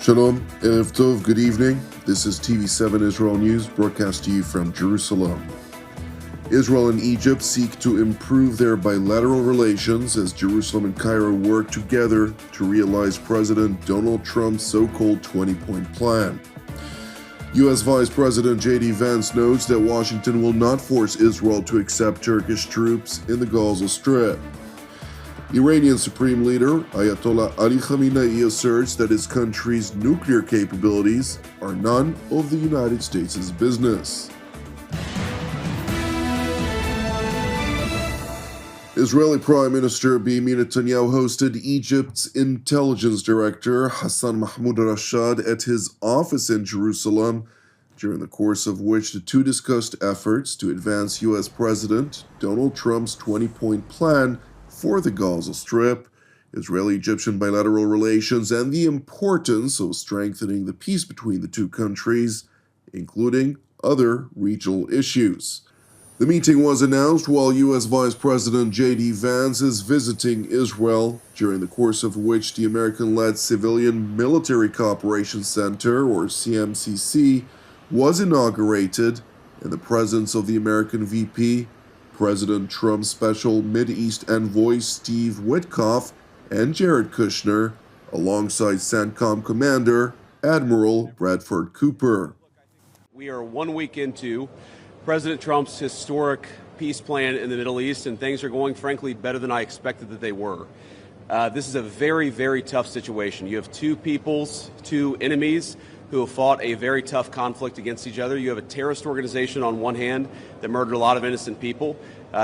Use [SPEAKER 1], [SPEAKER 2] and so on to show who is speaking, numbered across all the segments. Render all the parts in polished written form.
[SPEAKER 1] Shalom, Erev Tov, good evening. This is TV7 Israel News, broadcast to you from Jerusalem. Israel and Egypt seek to improve their bilateral relations as Jerusalem and Cairo work together to realize President Donald Trump's so-called 20-point plan. U.S. Vice President J.D. Vance notes that Washington will not force Israel to accept Turkish troops in the Gaza Strip. Iranian Supreme Leader Ayatollah Ali Khamenei asserts that his country's nuclear capabilities are none of the United States' business. Israeli Prime Minister Benjamin Netanyahu hosted Egypt's intelligence director Hassan Mahmoud Rashad at his office in Jerusalem, during the course of which the two discussed efforts to advance U.S. President Donald Trump's 20-point plan for the Gaza Strip, Israeli-Egyptian bilateral relations, and the importance of strengthening the peace between the two countries, including other regional issues. The meeting was announced while U.S. Vice President J.D. Vance is visiting Israel, during the course of which the American-led Civilian Military Cooperation Center, or CMCC, was inaugurated in the presence of the American VP, President Trump's special Mideast envoy Steve Witkoff, and Jared Kushner, alongside CENTCOM Commander Admiral Bradford Cooper.
[SPEAKER 2] We are 1 week into President Trump's historic peace plan in the Middle East, and things are going, frankly, better than I expected that they were. This is a very, very tough situation. You have two peoples, two enemies, who have fought a very tough conflict against each other. You have a terrorist organization on one hand that murdered a lot of innocent people.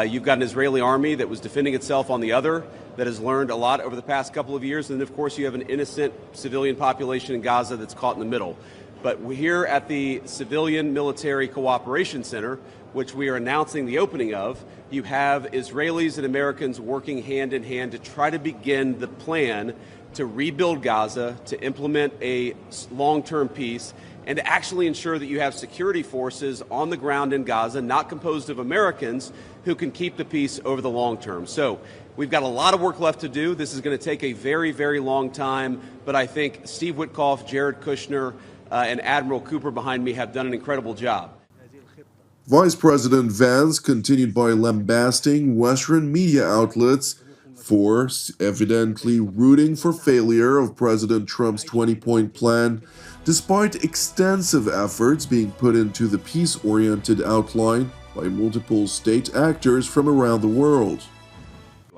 [SPEAKER 2] You've got an Israeli army that was defending itself on the other, that has learned a lot over the past couple of years. And then, of course, you have an innocent civilian population in Gaza that's caught in the middle. But we're here at the Civilian Military Cooperation Center, which we are announcing the opening of. You have Israelis and Americans working hand in hand to try to begin the plan to rebuild Gaza, to implement a long-term peace, and to actually ensure that you have security forces on the ground in Gaza, not composed of Americans, who can keep the peace over the long term. So we've got a lot of work left to do. This is going to take a very, very long time, but I think Steve Witkoff, Jared Kushner, and Admiral Cooper behind me have done an incredible job.
[SPEAKER 1] Vice President Vance continued by lambasting Western media outlets for evidently rooting for failure of President Trump's 20-point plan, despite extensive efforts being put into the peace-oriented outline by multiple state actors from around the world.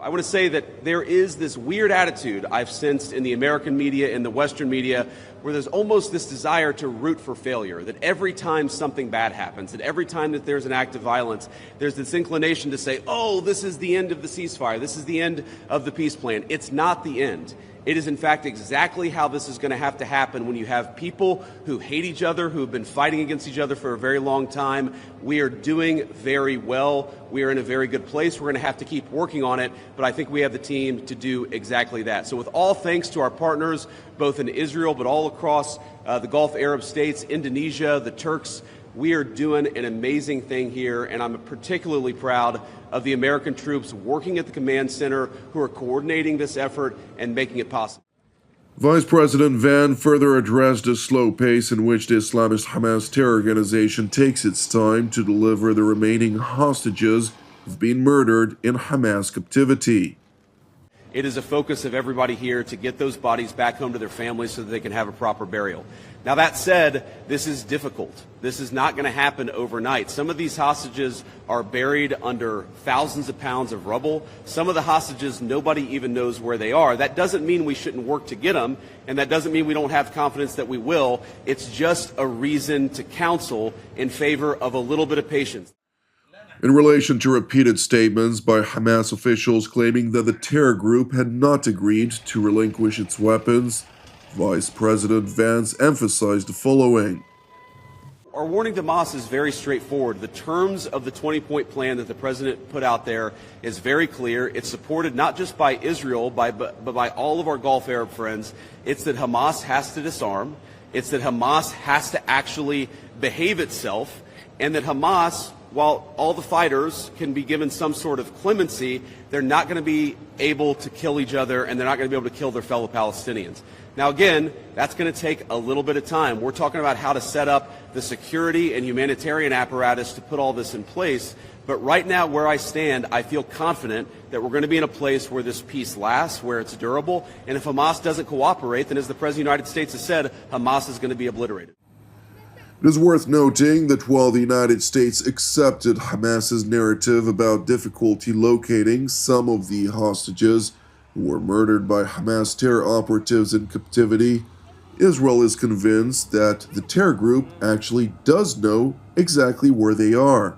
[SPEAKER 2] I want to say that there is this weird attitude I've sensed in the American media and the Western media where there's almost this desire to root for failure, that every time something bad happens, that every time that there's an act of violence, there's this inclination to say, oh, this is the end of the ceasefire, this is the end of the peace plan. It's not the end. It is, in fact, exactly how this is going to have to happen when you have people who hate each other, who have been fighting against each other for a very long time. We are doing very well. We are in a very good place. We're going to have to keep working on it, but I think we have the team to do exactly that. So with all thanks to our partners, both in Israel but all across the Gulf Arab states, Indonesia, the Turks, we are doing an amazing thing here, and I'm particularly proud of the American troops working at the command center who are coordinating this effort and making it possible.
[SPEAKER 1] Vice President Vance further addressed the slow pace in which the Islamist Hamas terror organization takes its time to deliver the remaining hostages who've been murdered in Hamas captivity.
[SPEAKER 2] It is a focus of everybody here to get those bodies back home to their families so that they can have a proper burial. Now, that said, this is difficult. This is not going to happen overnight. Some of these hostages are buried under thousands of pounds of rubble. Some of the hostages, nobody even knows where they are. That doesn't mean we shouldn't work to get them, and that doesn't mean we don't have confidence that we will. It's just a reason to counsel in favor of a little bit of patience.
[SPEAKER 1] In relation to repeated statements by Hamas officials claiming that the terror group had not agreed to relinquish its weapons, Vice President Vance emphasized the following.
[SPEAKER 2] Our warning to Hamas is very straightforward. The terms of the 20-point plan that the president put out there is very clear. It's supported not just by Israel, but by all of our Gulf Arab friends. It's that Hamas has to disarm. It's that Hamas has to actually behave itself. and that Hamas, while all the fighters can be given some sort of clemency, they're not going to be able to kill each other, and they're not going to be able to kill their fellow Palestinians. Now, again, that's going to take a little bit of time. We're talking about how to set up the security and humanitarian apparatus to put all this in place. But right now, where I stand, I feel confident that we're going to be in a place where this peace lasts, where it's durable. And if Hamas doesn't cooperate, then as the President of the United States has said, Hamas is going to be obliterated.
[SPEAKER 1] It is worth noting that while the United States accepted Hamas's narrative about difficulty locating some of the hostages who were murdered by Hamas terror operatives in captivity, Israel is convinced that the terror group actually does know exactly where they are.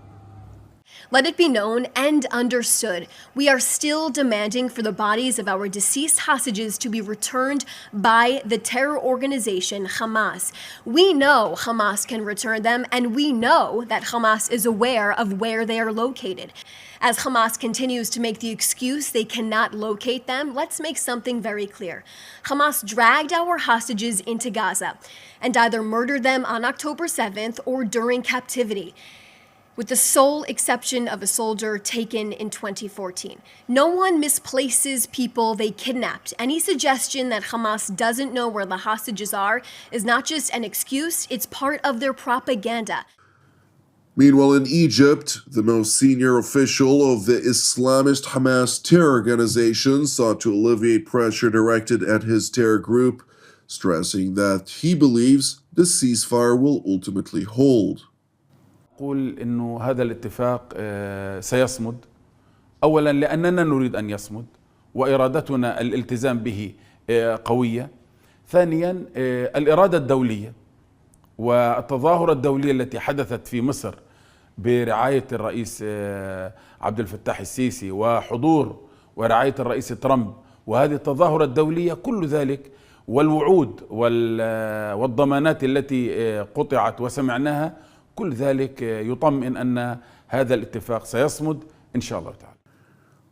[SPEAKER 3] Let it be known and understood, we are still demanding for the bodies of our deceased hostages to be returned by the terror organization Hamas. We know Hamas can return them, and we know that Hamas is aware of where they are located. As Hamas continues to make the excuse they cannot locate them, let's make something very clear. Hamas dragged our hostages into Gaza and either murdered them on October 7th or during captivity, with the sole exception of a soldier taken in 2014. No one misplaces people they kidnapped. Any suggestion that Hamas doesn't know where the hostages are is not just an excuse, it's part of their propaganda.
[SPEAKER 1] Meanwhile, in Egypt, the most senior official of the Islamist Hamas terror organization sought to alleviate pressure directed at his terror group, stressing that he believes the ceasefire will ultimately hold.
[SPEAKER 4] أقول إنه هذا الاتفاق سيصمد، أولاً لأننا نريد أن يصمد وإرادتنا الالتزام به قوية. ثانياً الإرادة الدولية والتظاهرة الدولية التي حدثت في مصر برعاية الرئيس عبد الفتاح السيسي وحضور ورعاية الرئيس ترامب، وهذه التظاهرة الدولية كل ذلك والوعود والضمانات التي قطعت وسمعناها، كل ذلك يطمئن أن هذا الاتفاق سيصمد إن شاء الله تعالى.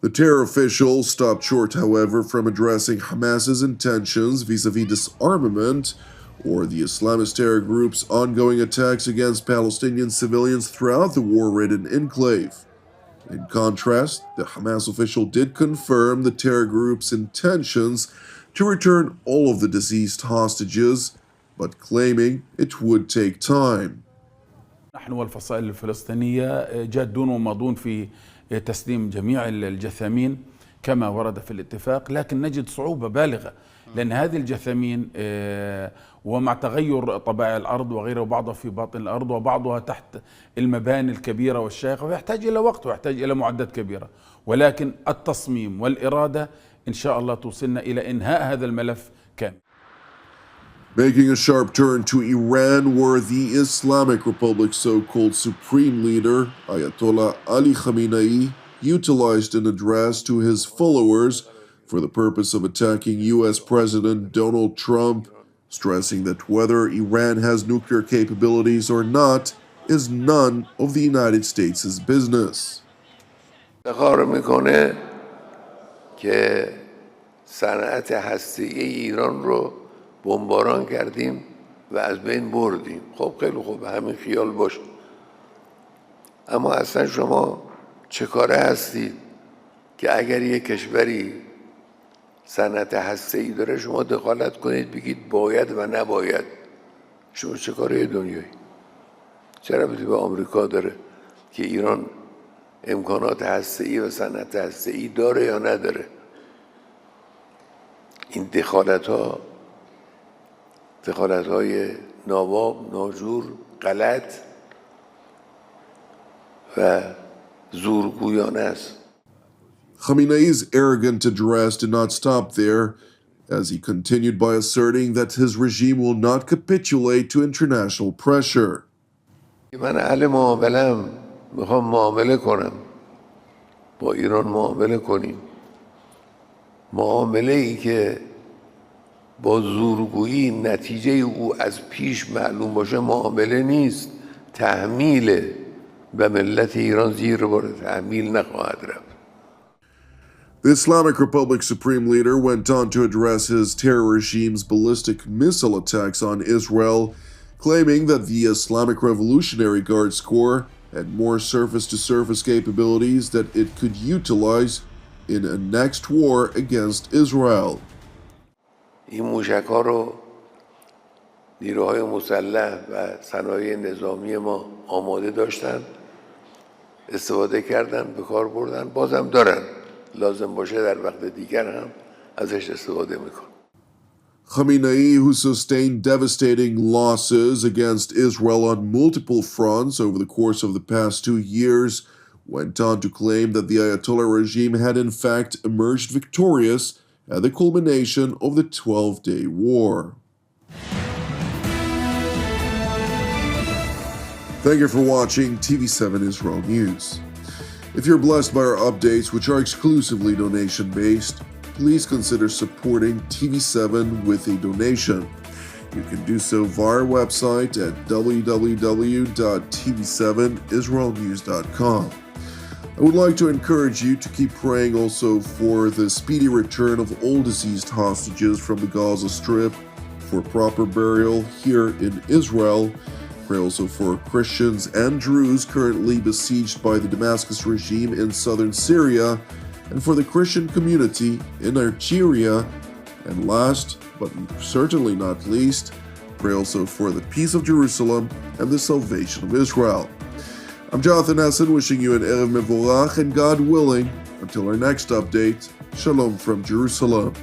[SPEAKER 1] The terror official stopped short, however, from addressing Hamas's intentions vis-a-vis disarmament or the Islamist terror group's ongoing attacks against Palestinian civilians throughout the war-ridden enclave. In contrast, the Hamas official did confirm the terror group's intentions to return all of the deceased hostages, but claiming it would take time.
[SPEAKER 4] نحن والفصائل الفلسطينية جادون وماضون في تسليم جميع الجثامين كما ورد في الاتفاق، لكن نجد صعوبة بالغة لأن هذه الجثامين ومع تغير طبائع الأرض وغيره، بعضها في باطن الأرض وبعضها تحت المباني الكبيرة والشاهقة، ويحتاج إلى وقت ويحتاج إلى معدات كبيرة، ولكن التصميم والإرادة إن شاء الله توصلنا إلى إنهاء هذا الملف كامل.
[SPEAKER 1] Making a sharp turn to Iran, where the Islamic Republic's so-called supreme leader, Ayatollah Ali Khamenei, utilized an address to his followers for the purpose of attacking U.S. President Donald Trump, stressing that whether Iran has nuclear capabilities or not is none of the United States' business.
[SPEAKER 5] افتخار میکنه که صنعت هسته‌ای ایران رو بمباران کردیم و از بین بردیم. خب خیلی خوب، همین خیال باشه. اما اصلا شما چه کاره هستید که اگر یک کشوری صنعت هسته‌ای داره شما دخالت کنید بگید باید و نباید؟ شما چه کاره دنیایی؟ چه ربطی به آمریکا داره که ایران امکانات هسته‌ای و صنعت هسته‌ای داره یا نداره؟ این دخالت‌های ناواب، ناجور، غلط و زورگویانه است.
[SPEAKER 1] Khamenei's arrogant address did not stop there, as he continued by asserting that his regime will not capitulate to international pressure.
[SPEAKER 5] من اهل معامله‌ام، میخوام معامله کنم، با ایران معامله کنیم، معامله ای که با زورگویی نتیجه او از پیش معلوم باشه معامله نیست، تحمیله و ملت ایران زیر بار تحمیل نخواهد رفت.
[SPEAKER 1] The Islamic Republic Supreme Leader went on to address his terror regime's ballistic missile attacks on Israel, claiming that the Islamic Revolutionary Guards Corps had more surface-to-surface capabilities that it could utilize in a next war against Israel.
[SPEAKER 5] این موشک‌ها رو نیروهای مسلح و صنایع نظامی ما آماده داشتن، استفاده کردن، به کار بردن، بازم دارن. لازم باشه در وقت دیگر هم ازش استفاده میکنن.
[SPEAKER 1] Khamenei, who sustained devastating losses against Israel on multiple fronts over the course of the past 2 years, went on to claim that the Ayatollah regime had in fact emerged victorious at the culmination of the 12-day war. Thank you for watching TV7 Israel News. If you're blessed by our updates, which are exclusively donation-based, please consider supporting TV7 with a donation. You can do so via our website at www.tv7israelnews.com. I would like to encourage you to keep praying also for the speedy return of all deceased hostages from the Gaza Strip for proper burial here in Israel. Pray also for Christians and Druze currently besieged by the Damascus regime in southern Syria, and for the Christian community in Algeria. And last, but certainly not least, pray also for the peace of Jerusalem and the salvation of Israel. I'm Jonathan Hessen, wishing you an Erev Mevorach, and God willing, until our next update, Shalom from Jerusalem.